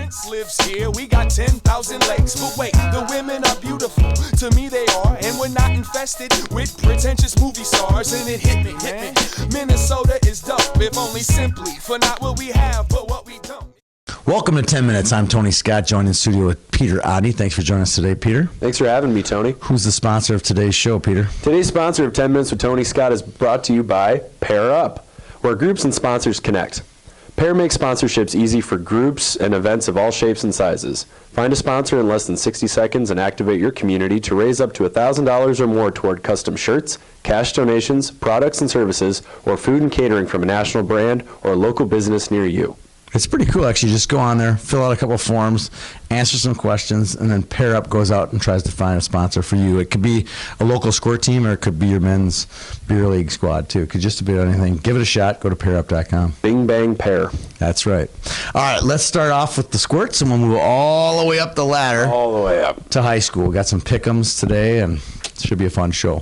Prince lives here, we got 10,000 lakes. But wait, the women are beautiful, to me they are. And we're not infested with pretentious movie stars. And it hit me, Minnesota is dope, if only simply for not what we have, but what we don't. Welcome to 10 Minutes. I'm Tony Scott, joined in studio with Peter Oddy. Thanks for joining us today, Peter. Thanks for having me, Tony. Who's the sponsor of today's show, Peter? Today's sponsor of 10 Minutes with Tony Scott is brought to you by Pair Up, where groups and sponsors connect. Pair makes sponsorships easy for groups and events of all shapes and sizes. Find a sponsor in less than 60 seconds and activate your community to raise up to $1,000 or more toward custom shirts, cash donations, products and services, or food and catering from a national brand or a local business near you. It's pretty cool, actually. Just go on there, fill out a couple forms, answer some questions, and then Pair Up goes out and tries to find a sponsor for you. It could be a local Squirt team, or it could be your men's beer league squad, too. It could just be anything. Give it a shot. Go to pairup.com. Bing, bang, pair. That's right. All right, let's start off with the Squirts, and we'll move all the way up the ladder. All the way up. To high school. We got some pick'ems today, and it should be a fun show.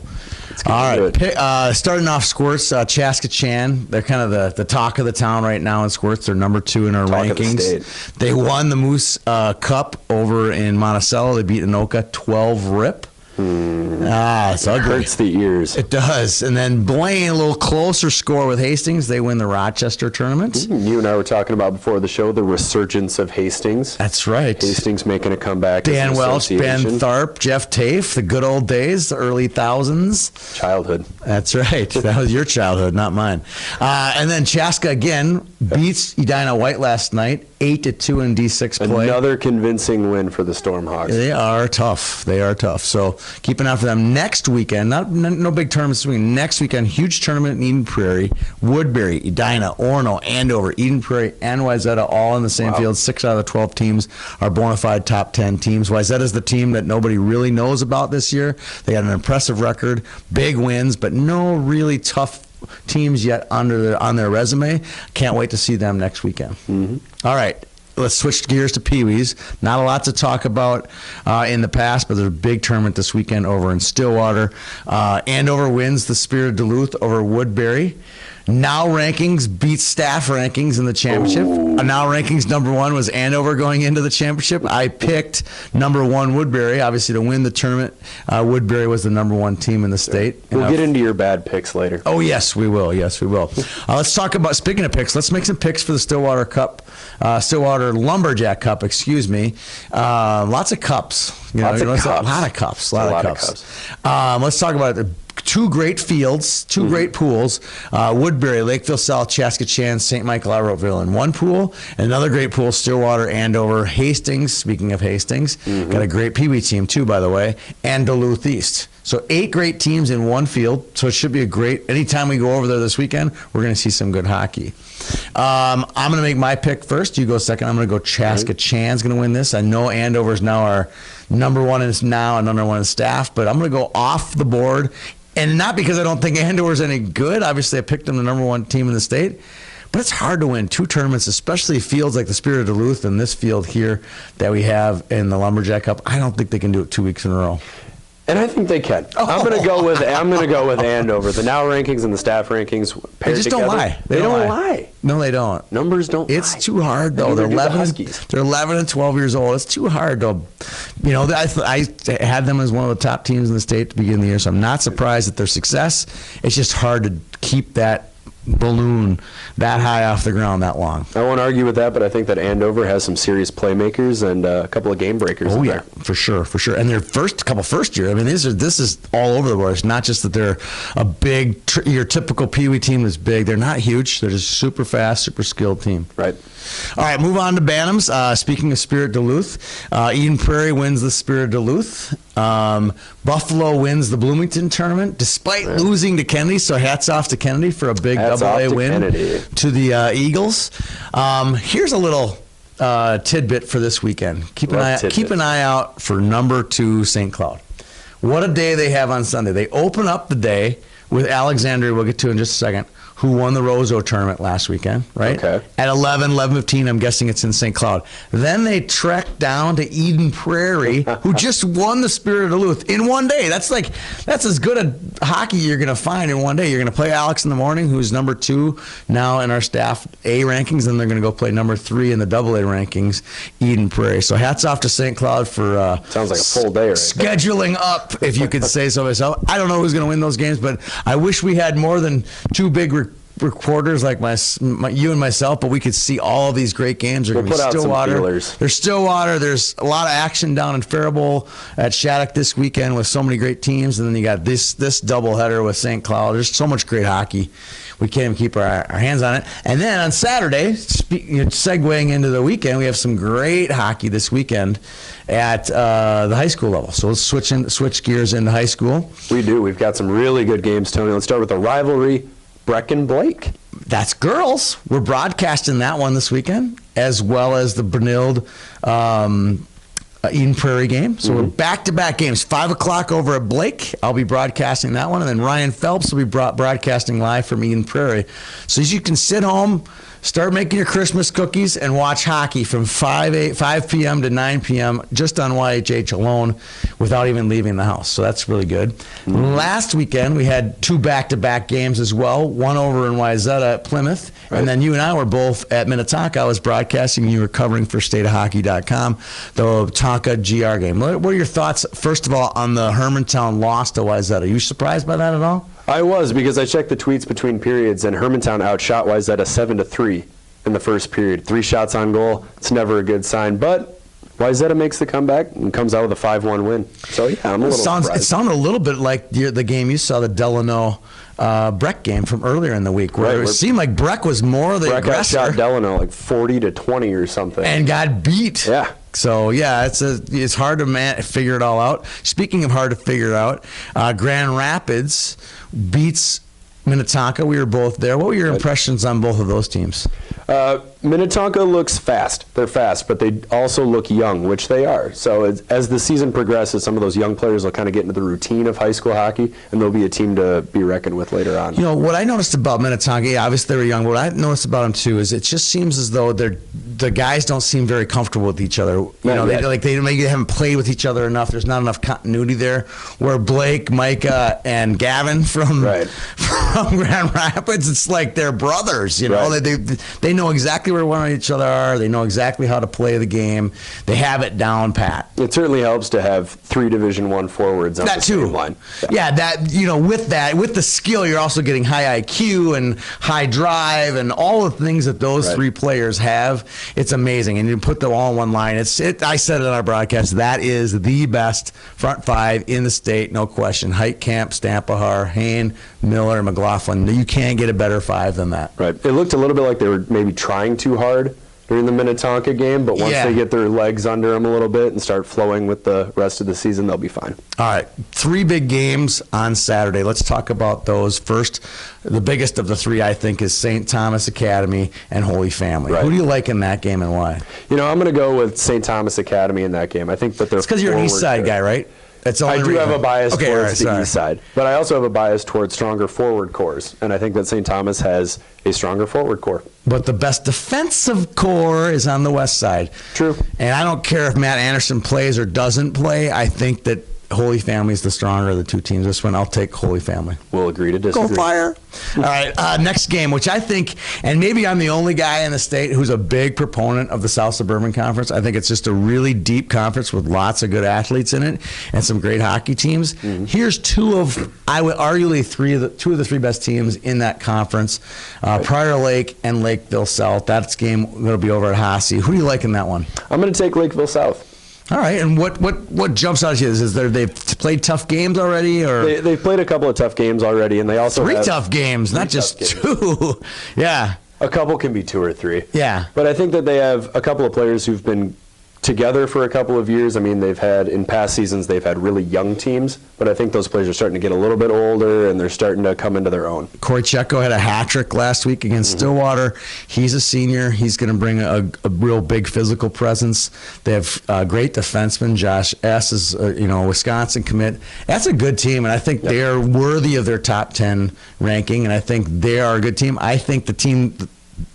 All right, starting off Squirts, Chaska Chan. They're kind of the talk of the town right now in Squirts. They're number 2 in our rankings. They won the Moose Cup over in Monticello. They beat Anoka 12-rip. It's ugly. It hurts the ears. It does. And then Blaine, a little closer score with Hastings. They win the Rochester tournament. You and I were talking about before the show the resurgence of Hastings. That's right. Hastings making a comeback. Dan Welch, Ben Tharp, Jeff Tafe, the good old days, the early thousands. Childhood. That's right. That was your childhood, not mine. And then Chaska again beats Edina White last night, 8-2 in D6 play. Another convincing win for the Stormhawks. They are tough. They are tough. So keep an eye for them next weekend. No big tournaments this weekend. Next weekend, huge tournament in Eden Prairie. Woodbury, Edina, Orono, Andover, Eden Prairie, and Wayzata all in the same field. 6 out of the 12 teams are bona fide top 10 teams. Wayzata is the team that nobody really knows about this year. They got an impressive record, big wins, but no really tough teams yet on their resume. Can't wait to see them next weekend. All right. Let's switch gears to Peewees. Not a lot to talk about in the past, but there's a big tournament this weekend over in Stillwater. Andover wins the Spirit of Duluth over Woodbury. Now rankings beats staff rankings in the championship. Now rankings number 1 was Andover going into the championship. I picked number 1 Woodbury, obviously to win the tournament. Woodbury was the number 1 team in the state. We'll get into your bad picks later. Oh, yes, we will. Yes, we will. Let's talk about, speaking of picks, let's make some picks for the Stillwater Cup. Stillwater Lumberjack Cup, excuse me. Lots of cups. Lots of cups. A lot of cups. Let's talk about it. 2 great fields, 2 great pools. Woodbury, Lakeville South, Chaska Chan, St. Michael, Iroville in one pool. And another great pool, Stillwater, Andover, Hastings. Speaking of Hastings, got a great Peewee team too, by the way, and Duluth East. So 8 great teams in one field. So it should be a great, anytime we go over there this weekend, we're going to see some good hockey. I'm going to make my pick first. You go second. I'm going to go Chaska Chan's going to win this. I know Andover's now our number 1 and number 1 in staff, but I'm going to go off the board. And not because I don't think Andover's any good. Obviously, I picked them the number 1 team in the state. But it's hard to win 2 tournaments, especially fields like the Spirit of Duluth and this field here that we have in the Lumberjack Cup. I don't think they can do it 2 weeks in a row. And I think they can. I'm going to go with Andover. The now rankings and the staff rankings they just together. Don't lie. They don't lie. No, they don't. Numbers don't lie. It's too hard, though. They're 11 and 12 years old. It's too hard, though. You know, I had them as one of the top teams in the state to begin the year, so I'm not surprised at their success. It's just hard to keep that balloon that high off the ground that long. I won't argue with that, but I think that Andover has some serious playmakers and a couple of game breakers. Oh yeah, for sure. And their first year. I mean, this is all over the board. It's not just that they're a big, your typical Peewee team is big. They're not huge. They're just super fast, super skilled team. Right. All right, move on to Bantams. Speaking of Spirit Duluth, Eden Prairie wins the Spirit Duluth. Buffalo wins the Bloomington tournament despite losing to Kennedy. So hats off to Kennedy for a big AA win to the Eagles. Here's a little tidbit for this weekend. Keep an eye out for number 2 St. Cloud. What a day they have on Sunday. They open up the day with Alexandria. We'll get to in just a second. who won the Roseau tournament last weekend, right? Okay. At 11:15, I'm guessing it's in St. Cloud. Then they trekked down to Eden Prairie, who just won the Spirit of Duluth in one day. That's as good a hockey you're going to find in one day. You're going to play Alex in the morning, who's number 2 now in our staff A rankings, and they're going to go play number 3 in the AA rankings, Eden Prairie. So hats off to St. Cloud for sounds like a full day right scheduling up, if you could say so myself. I don't know who's going to win those games, but I wish we had more than 2 big reporters like you and myself, but we could see all of these great games. We'll put out some feelers. There's Stillwater. There's a lot of action down in Faribault at Shattuck this weekend with so many great teams, and then you got this doubleheader with St. Cloud. There's so much great hockey. We can't even keep our hands on it. And then on Saturday, segueing into the weekend, we have some great hockey this weekend at the high school level. So let's switch gears into high school. We do. We've got some really good games, Tony. Let's start with the rivalry, Brecken-Blake. That's girls. We're broadcasting that one this weekend, as well as the Benilde Eden Prairie game. So we're back-to-back games. 5 o'clock over at Blake. I'll be broadcasting that one. And then Ryan Phelps will be broadcasting live from Eden Prairie. So as you can sit home, start making your Christmas cookies, and watch hockey from 5 p.m. to 9 p.m. just on YHH alone without even leaving the house. So that's really good. Last weekend, we had 2 back-to-back games as well, one over in Wayzata at Plymouth, and then you and I were both at Minnetonka. I was broadcasting, you were covering for stateofhockey.com, the Tonka GR game. What are your thoughts, first of all, on the Hermantown loss to Wayzata? Are you surprised by that at all? I was, because I checked the tweets between periods, and Hermantown outshot Wayzata 7-3 in the first period. 3 shots on goal. It's never a good sign, but Wayzata makes the comeback and comes out with a 5-1 win. So, yeah, I'm a little surprised. It sounded a little bit like the game you saw, the Delano Breck game from earlier in the week, where it seemed like Breck was more the aggressor. Breck shot Delano like 40-20 or something. And got beat. Yeah. So, yeah, it's hard to figure it all out. Speaking of hard to figure it out, Grand Rapids beats Minnetonka. We were both there. What were your impressions on both of those teams? Minnetonka looks fast. They're fast, but they also look young, which they are. So as the season progresses, some of those young players will kind of get into the routine of high school hockey, and they'll be a team to be reckoned with later on. You know, what I noticed about Minnetonka, obviously they were young, but what I noticed about them, too, is it just seems as though the guys don't seem very comfortable with each other. You know, they maybe haven't played with each other enough. There's not enough continuity there. Where Blake, Micah, and Gavin from Grand Rapids, it's like they're brothers. You know, they know exactly where one of each other are. They know exactly how to play the game. They have it down pat. It certainly helps to have 3 Division I forwards on the same line. Yeah, with the skill, you're also getting high IQ and high drive and all the things that those 3 players have. It's amazing, and you put them all in one line. I said it on our broadcast. That is the best front 5 in the state, no question. Heitkamp, Stampahar, Hain, Miller, McLaughlin. You can't get a better 5 than that. Right. It looked a little bit like they were maybe trying too hard during the Minnetonka game, but once they get their legs under them a little bit and start flowing with the rest of the season, they'll be fine. All right, 3 big games on Saturday. Let's talk about those. First, the biggest of the 3, I think, is St. Thomas Academy and Holy Family. Right. Who do you like in that game and why? You know, I'm going to go with St. Thomas Academy in that game. I think that they're because you're an East Side guy, right? I do have a bias towards the East Side, but I also have a bias towards stronger forward cores, and I think that St. Thomas has a stronger forward core. But the best defensive core is on the West Side. True. And I don't care if Matt Anderson plays or doesn't play. I think that Holy Family is the stronger of the 2 teams. This one, I'll take Holy Family. We'll agree to disagree. Go Fire. All right, next game, which I think, and maybe I'm the only guy in the state who's a big proponent of the South Suburban Conference. I think it's just a really deep conference with lots of good athletes in it and some great hockey teams. Here's 2 of, I would arguably 2 of the 3 best teams in that conference, Prior Lake and Lakeville South. That's game going to be over at Hasse. Who do you like in that one? I'm going to take Lakeville South. All right, and what jumps out at you? Is they've played tough games already, or they've played a couple of tough games already, and they also 3 tough games, not just 2. Yeah, a couple can be 2 or 3. Yeah, but I think that they have a couple of players who've been together for a couple of years. I mean, in past seasons, they've had really young teams, but I think those players are starting to get a little bit older, and they're starting to come into their own. Corey Checo had a hat trick last week against Stillwater. He's a senior. He's going to bring a real big physical presence. They have a great defenseman. Josh S. is a Wisconsin commit. That's a good team, and I think they are worthy of their top 10 ranking, and I think they are a good team. I think the team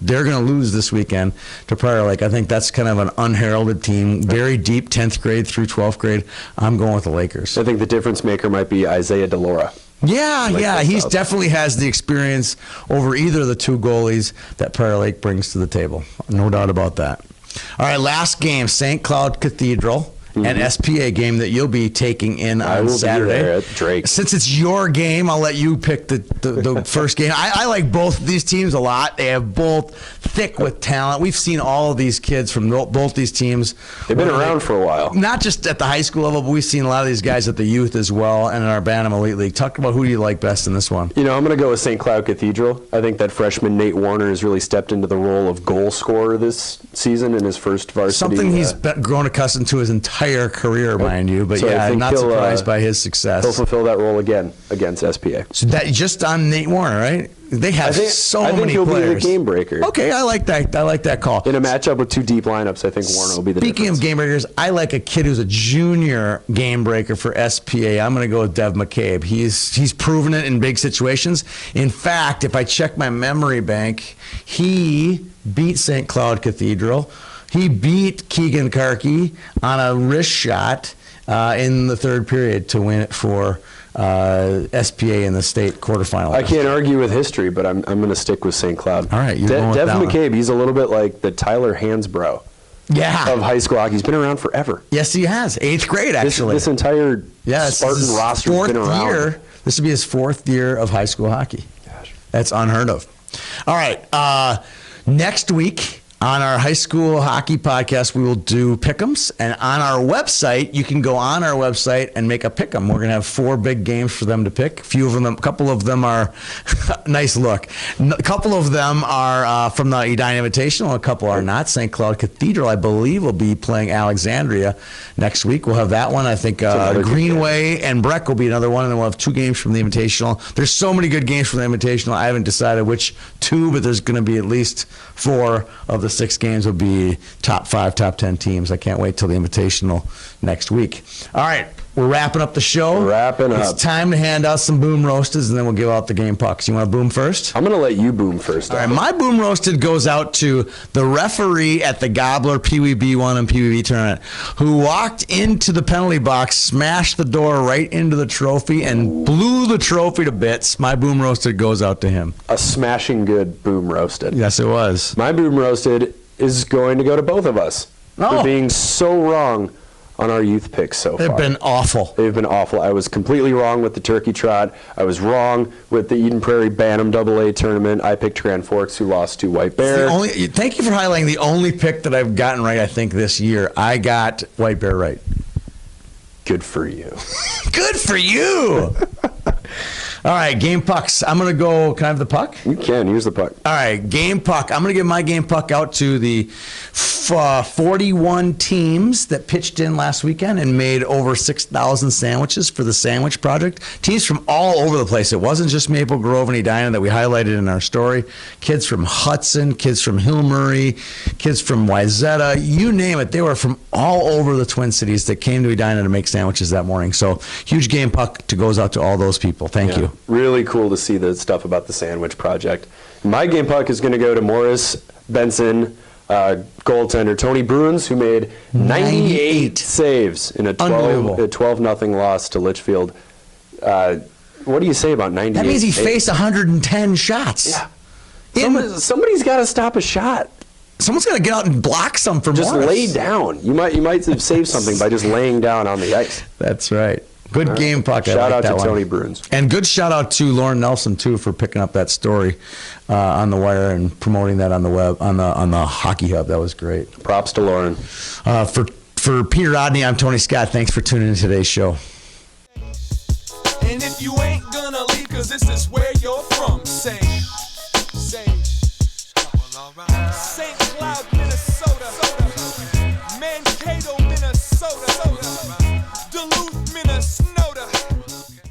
they're going to lose this weekend to Prior Lake. I think that's kind of an unheralded team, very deep, 10th grade through 12th grade. I'm going with the Lakers. I think the difference maker might be Isaiah DeLaura. Yeah, he definitely has the experience over either of the two goalies that Prior Lake brings to the table. No doubt about that. All right, last game, St. Cloud Cathedral. An SPA game that you'll be taking in on Saturday. Be there at Drake. Since it's your game, I'll let you pick the first game. I like both of these teams a lot. They have both thick with talent. We've seen all of these kids from both these teams. They've been around for a while. Not just at the high school level, but we've seen a lot of these guys at the youth as well and in our Bantam Elite League. Talk about who do you like best in this one? I'm going to go with St. Cloud Cathedral. I think that freshman Nate Warner has really stepped into the role of goal scorer this season in his first varsity. Something he's grown accustomed to his entire career, mind you. But so I'm not surprised by his success. He'll fulfill that role again against SPA. So that just on Nate Warner, right? They have so many players. I think he'll be the game breaker. Okay, I like that. I like that call. In a matchup with two deep lineups, I think Warner will be the Speaking difference. of game breakers, I like a kid who's a junior game breaker for SPA. I'm going to go with Dev McCabe. He's proven it in big situations. In fact, if I check my memory bank, he beat St. Cloud Cathedral. He beat Keegan Karki on a wrist shot in the third period to win it for SPA in the state quarterfinal. I can't argue with history, but I'm going to stick with St. Cloud. All right, you're going with Dev that McCabe, one. he's a little bit like the Tyler Hansbrough of high school hockey. He's been around forever. Yes, he has. 8th grade, actually. This entire Spartan roster has been around. This will be his 4th year of high school hockey. Gosh. That's unheard of. All right, next week on our high school hockey podcast, we will do pick'ems, and on our website, you can go on our website and make a pick'em. We're going to have 4 big games for them to pick. A couple of them are nice look. A couple of them are from the Edina Invitational. A couple are not. St. Cloud Cathedral, I believe, will be playing Alexandria next week. We'll have that one. I think Greenway and Breck will be another one, and then we'll have 2 games from the Invitational. There's so many good games from the Invitational. I haven't decided which 2, but there's going to be at least 4 of the 6 games will be top 5, top 10 teams. I can't wait till the Invitational next week. All right, we're wrapping up the show. It's time to hand out some boom roasters, and then we'll give out the game pucks. You want to boom first? I'm going to let you boom first. All right, my boom roasted goes out to the referee at the Gobbler Peewee B1 and Peewee B tournament, who walked into the penalty box, smashed the door right into the trophy, and blew the trophy to bits. My boom roasted goes out to him. A smashing good boom roasted. Yes, it was. My boom roasted is going to go to both of us for being so wrong on our youth picks so far. They've been awful. They've been awful. I was completely wrong with the Turkey Trot. I was wrong with the Eden Prairie Bantam AA tournament. I picked Grand Forks, who lost to White Bear. Thank you for highlighting the only pick that I've gotten right, I think, this year. I got White Bear right. Good for you. Good for you. All right, game pucks. I'm going to go. Can I have the puck? You can. Use the puck. All right, game puck. I'm going to give my game puck out to the 41 teams that pitched in last weekend and made over 6,000 sandwiches for the Sandwich Project. Teams from all over the place. It wasn't just Maple Grove and Edina that we highlighted in our story. Kids from Hudson, kids from Hill Murray, kids from Wayzata, you name it. They were from all over the Twin Cities that came to Edina to make sandwiches that morning. So huge game puck goes out to all those people. Thank you. Really cool to see the stuff about the Sandwich Project. My game puck is going to go to Morris Benson, goaltender Tony Bruins, who made 98 saves in a 12-0 loss to Litchfield. What do you say about 98? That means he faced 110 shots. Yeah. Somebody's got to stop a shot. Someone's got to get out and block some for Morris. Just lay down. You might have saved something by just laying down on the ice. That's right. Good game puck. Shout out to Tony Bruins. And good shout out to Lauren Nelson, too, for picking up that story on the wire and promoting that on the web, on the Hockey Hub. That was great. Props to Lauren. For Peter Rodney, I'm Tony Scott. Thanks for tuning in to today's show. And if you ain't gonna leave, cause this is where you're from, say